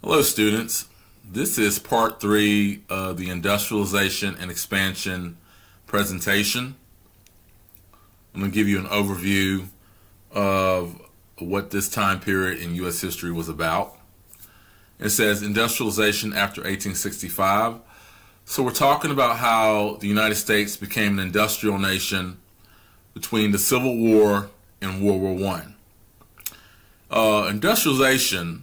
Hello, students. This is part 3 of the industrialization and expansion presentation. I'm going to give you an overview of what this time period in U.S. history was about. It says industrialization after 1865. So we're talking about how the United States became an industrial nation between the Civil War and World War I. Industrialization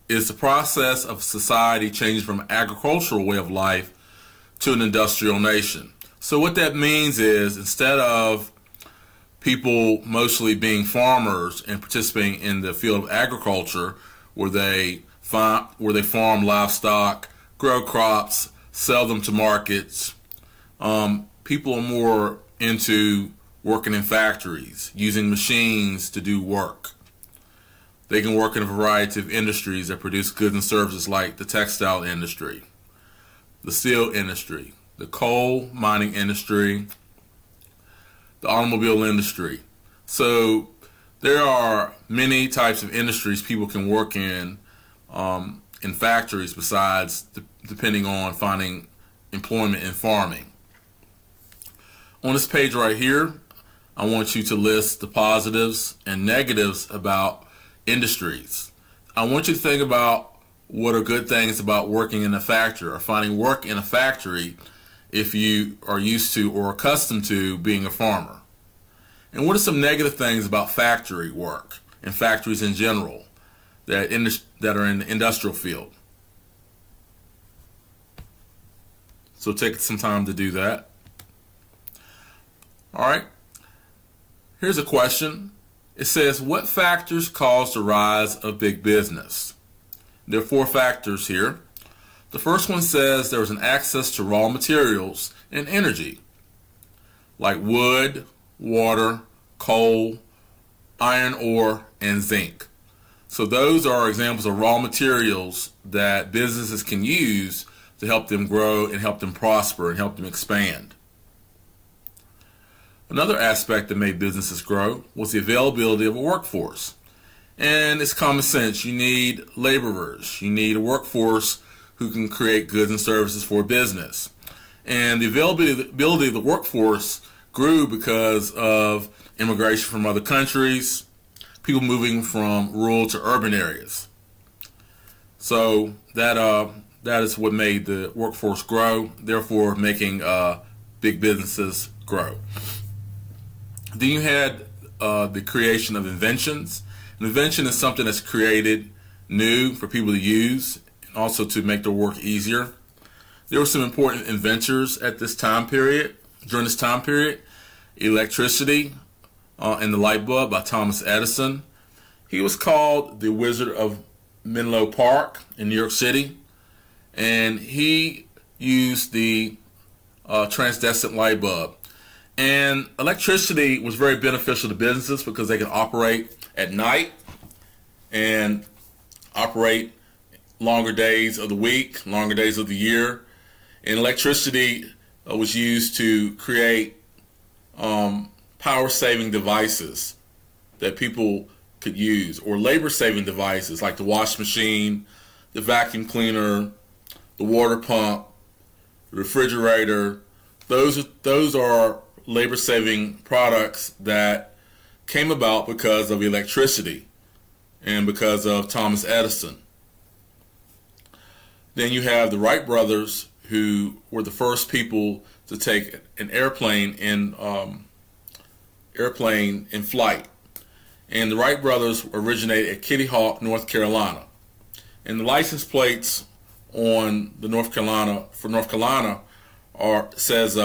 is the process of society changing from an agricultural way of life to an industrial nation. So what that means is, instead of people mostly being farmers and participating in the field of agriculture, where they farm livestock, grow crops, sell them to markets, people are more into working in factories, using machines to do work. They can work in a variety of industries that produce goods and services, like the textile industry, the steel industry, the coal mining industry, the automobile industry. So there are many types of industries people can work in factories, besides depending on finding employment in farming. On this page right here, I want you to list the positives and negatives about industries. I want you to think about what are good things about working in a factory or finding work in a factory if you are used to or accustomed to being a farmer. And what are some negative things about factory work and factories in general that are in the industrial field? So take some time to do that. All right. Here's a question. It says, what factors caused the rise of big business? There are 4 factors here. The first one says there was an access to raw materials and energy, like wood, water, coal, iron ore, and zinc. So those are examples of raw materials that businesses can use to help them grow and help them prosper and help them expand. Another aspect that made businesses grow was the availability of a workforce. And it's common sense. You need laborers. You need a workforce who can create goods and services for a business. And the availability of the workforce grew because of immigration from other countries, people moving from rural to urban areas. So that is what made the workforce grow, therefore making big businesses grow. Then you had the creation of inventions. An invention is something that's created new for people to use, and also to make their work easier. There were some important inventors at this time period. During this time period, electricity and the light bulb by Thomas Edison. He was called the Wizard of Menlo Park in New York City, and he used the translucent light bulb. And electricity was very beneficial to businesses because they could operate at night and operate longer days of the week, longer days of the year. And electricity was used to create power-saving devices that people could use, or labor-saving devices like the wash machine, the vacuum cleaner, the water pump, the refrigerator. Those are labor-saving products that came about because of electricity and because of Thomas Edison. Then you have the Wright brothers, who were the first people to take an airplane in flight. And the Wright brothers originated at Kitty Hawk, North Carolina. And the license plates on the North Carolina says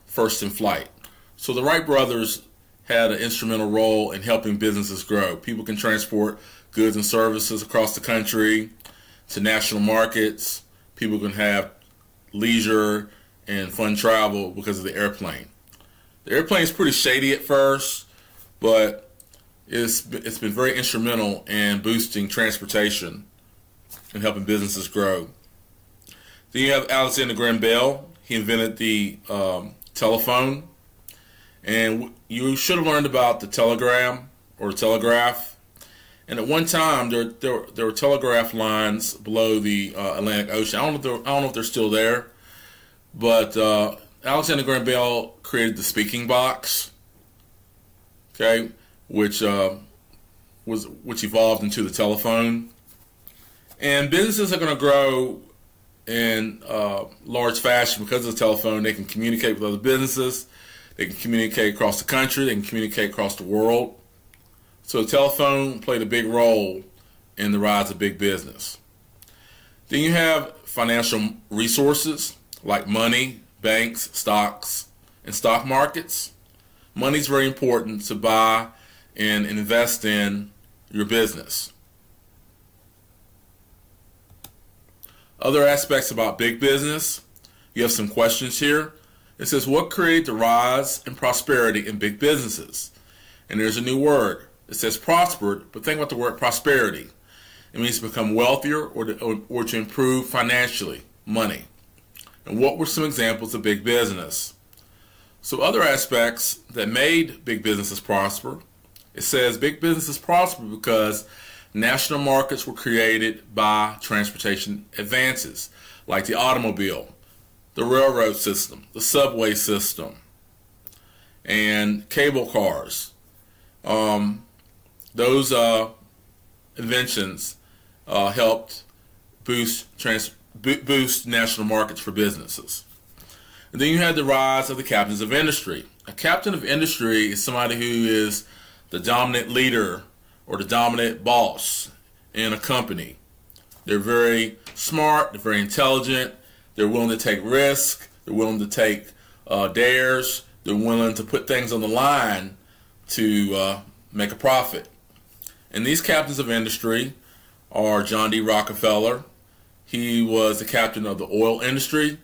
first in flight. So the Wright brothers had an instrumental role in helping businesses grow. People can transport goods and services across the country to national markets. People can have leisure and fun travel because of the airplane. The airplane is pretty shady at first, but it's been very instrumental in boosting transportation and helping businesses grow. Then you have Alexander Graham Bell. He invented the telephone. And you should have learned about the telegram or telegraph. And at one time, there were telegraph lines below the Atlantic Ocean. I don't know if they're still there, but Alexander Graham Bell created the speaking box, okay, which evolved into the telephone. And businesses are going to grow in large fashion because of the telephone. They can communicate with other businesses. They can communicate across the country. They can communicate across the world. So the telephone played a big role in the rise of big business. Then you have financial resources like money, banks, stocks, and stock markets. Money is very important to buy and invest in your business. Other aspects about big business, you have some questions here. It says, what created the rise and prosperity in big businesses? And there's a new word. It says prospered, but think about the word prosperity. It means to become wealthier or to improve financially, money. And what were some examples of big business? So other aspects that made big businesses prosper, it says big businesses prosper because national markets were created by transportation advances, like the automobile, the railroad system, the subway system, and cable cars. Those inventions helped boost national markets for businesses. And then you had the rise of the captains of industry. A captain of industry is somebody who is the dominant leader or the dominant boss in a company. They're very smart, they're very intelligent, they're willing to take risks, they're willing to take dares, they're willing to put things on the line to make a profit. And these captains of industry are John D. Rockefeller. He was the captain of the oil industry.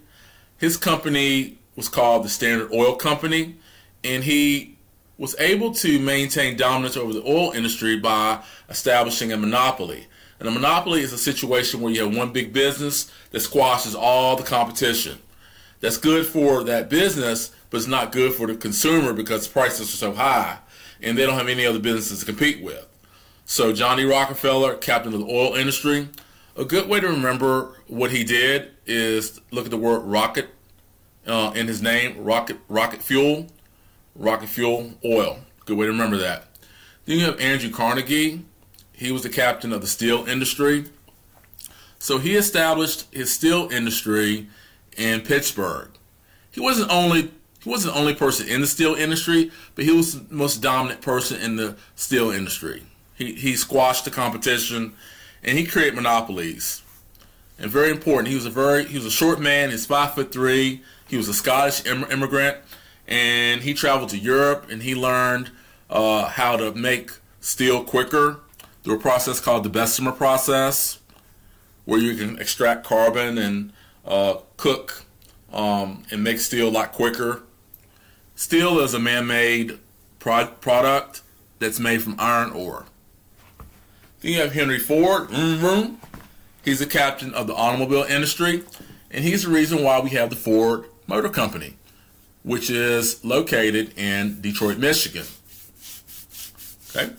His company was called the Standard Oil Company, and he was able to maintain dominance over the oil industry by establishing a monopoly. And a monopoly is a situation where you have one big business that squashes all the competition. That's good for that business, but it's not good for the consumer because prices are so high, and they don't have any other businesses to compete with. So John D. Rockefeller, captain of the oil industry. A good way to remember what he did is look at the word rocket in his name, rocket fuel oil. Good way to remember that. Then you have Andrew Carnegie. He was the captain of the steel industry. So he established his steel industry in Pittsburgh. He wasn't the only person in the steel industry, but he was the most dominant person in the steel industry. He squashed the competition, and he created monopolies. And very important, he was a short man. He's 5'3". He was a Scottish immigrant, and he traveled to Europe, and he learned how to make steel quicker through a process called the Bessemer process, where you can extract carbon and cook and make steel a lot quicker. Steel is a man-made product that's made from iron ore. Then you have Henry Ford. He's the captain of the automobile industry, and he's the reason why we have the Ford Motor Company, which is located in Detroit, Michigan. Okay.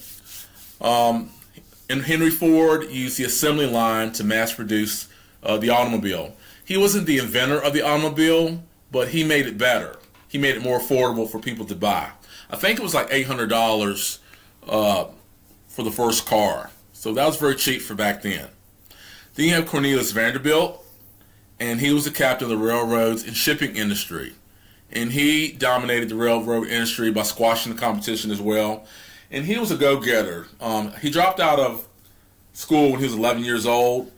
And Henry Ford used the assembly line to mass produce the automobile. He wasn't the inventor of the automobile, but he made it better. He made it more affordable for people to buy. I think it was like $800 for the first car. So that was very cheap for back then. Then you have Cornelius Vanderbilt, and he was the captain of the railroads and shipping industry. And he dominated the railroad industry by squashing the competition as well. And he was a go-getter. He dropped out of school when he was 11 years old,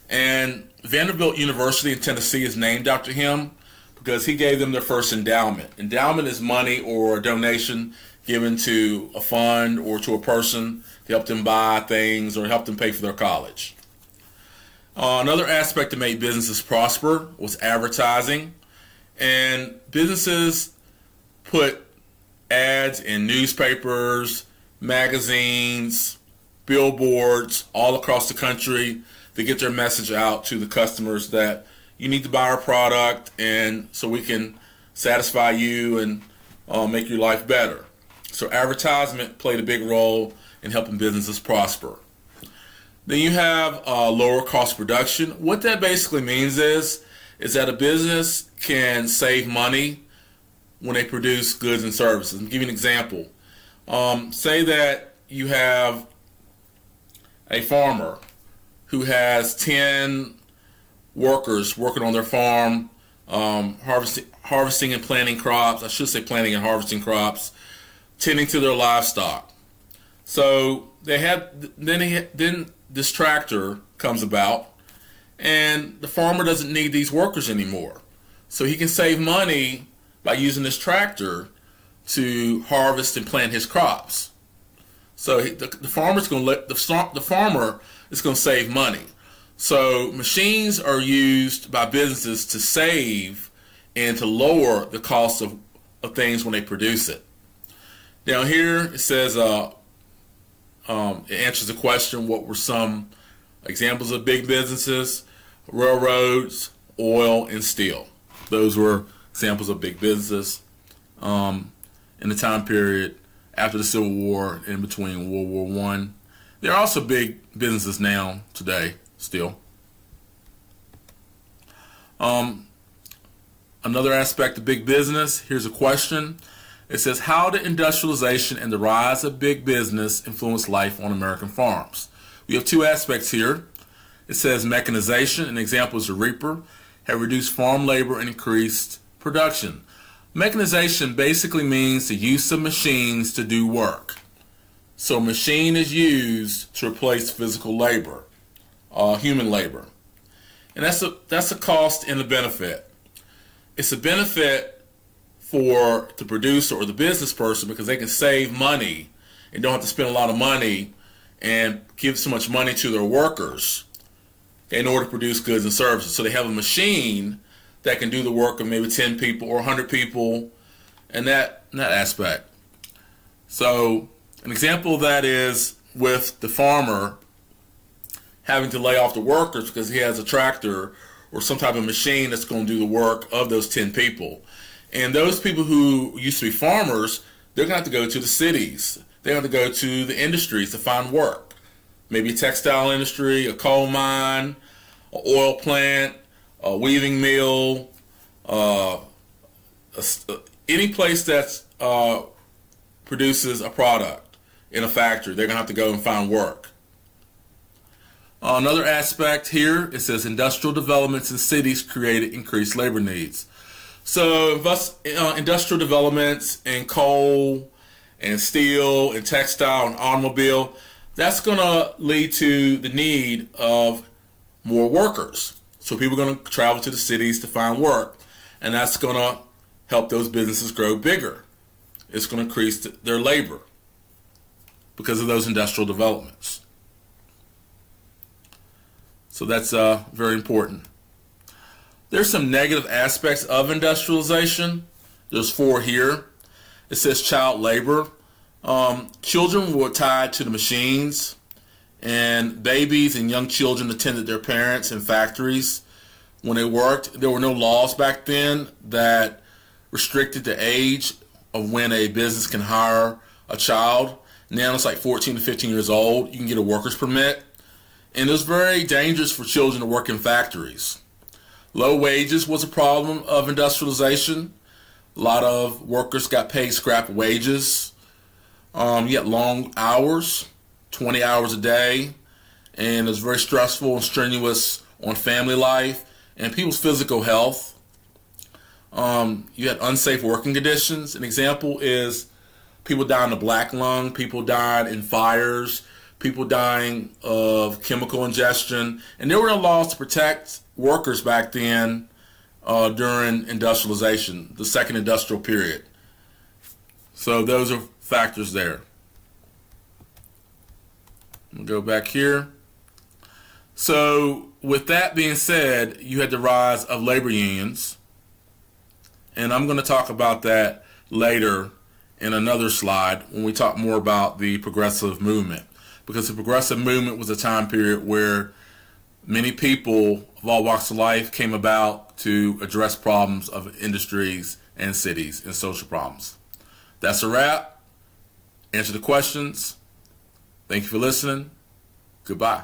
and Vanderbilt University in Tennessee is named after him because he gave them their first endowment. Endowment is money or a donation given to a fund or to a person to help them buy things or help them pay for their college. Another aspect that made businesses prosper was advertising, and businesses put ads in newspapers, magazines, billboards all across the country to get their message out to the customers that you need to buy our product, and so we can satisfy you and make your life better. So advertisement played a big role in helping businesses prosper. Then you have lower cost production. What that basically means is that a business can save money when they produce goods and services. I'll give you an example. Say that you have a farmer who has 10 workers working on their farm, harvesting and planting crops. I should say planting and harvesting crops, tending to their livestock. So then this tractor comes about, and the farmer doesn't need these workers anymore. So he can save money by using this tractor to harvest and plant his crops. So the farmer is going to save money. So machines are used by businesses to save and to lower the cost of things when they produce it. Down here it says it answers the question, what were some examples of big businesses? Railroads, oil, and steel. Those were examples of big businesses in the time period after the Civil War and between World War I. There are also big businesses now today still. Another aspect of big business, here's a question. It says, how did industrialization and the rise of big business influence life on American farms? We have two aspects here. It says mechanization, an example is a reaper, have reduced farm labor and increased production. Mechanization basically means the use of machines to do work. So a machine is used to replace physical labor, human labor. And that's a cost and a benefit. It's a benefit for the producer or the business person because they can save money and don't have to spend a lot of money and give so much money to their workers in order to produce goods and services. So they have a machine that can do the work of maybe 10 people or 100 people in that aspect. So an example of that is with the farmer having to lay off the workers because he has a tractor or some type of machine that's going to do the work of those 10 people. And those people who used to be farmers, they're going to have to go to the cities. They have to go to the industries to find work. Maybe a textile industry, a coal mine, an oil plant, a weaving mill, any place that produces a product in a factory. They're going to have to go and find work. Another aspect here, it says industrial developments in cities created increased labor needs. So industrial developments in coal and steel and textile and automobile, that's going to lead to the need of more workers. So people are going to travel to the cities to find work, and that's going to help those businesses grow bigger. It's going to increase their labor because of those industrial developments. So that's very important. There's some negative aspects of industrialization. There's 4 here. It says child labor. Children were tied to the machines, and babies and young children attended their parents in factories when they worked. There were no laws back then that restricted the age of when a business can hire a child. Now it's like 14 to 15 years old. You can get a worker's permit. And it was very dangerous for children to work in factories. Low wages was a problem of industrialization. A lot of workers got paid scrap wages. You had long hours, 20 hours a day, and it was very stressful and strenuous on family life and people's physical health. You had unsafe working conditions. An example is people dying of black lung, people died in fires, people dying of chemical ingestion, and there were no laws to protect workers back then during industrialization, the second industrial period. So those are factors there. We'll go back here. So with that being said, you had the rise of labor unions, and I'm going to talk about that later in another slide when we talk more about the progressive movement, because the progressive movement was a time period where many people of all walks of life came about to address problems of industries and cities and social problems. That's a wrap. Answer the questions. Thank you for listening. Goodbye.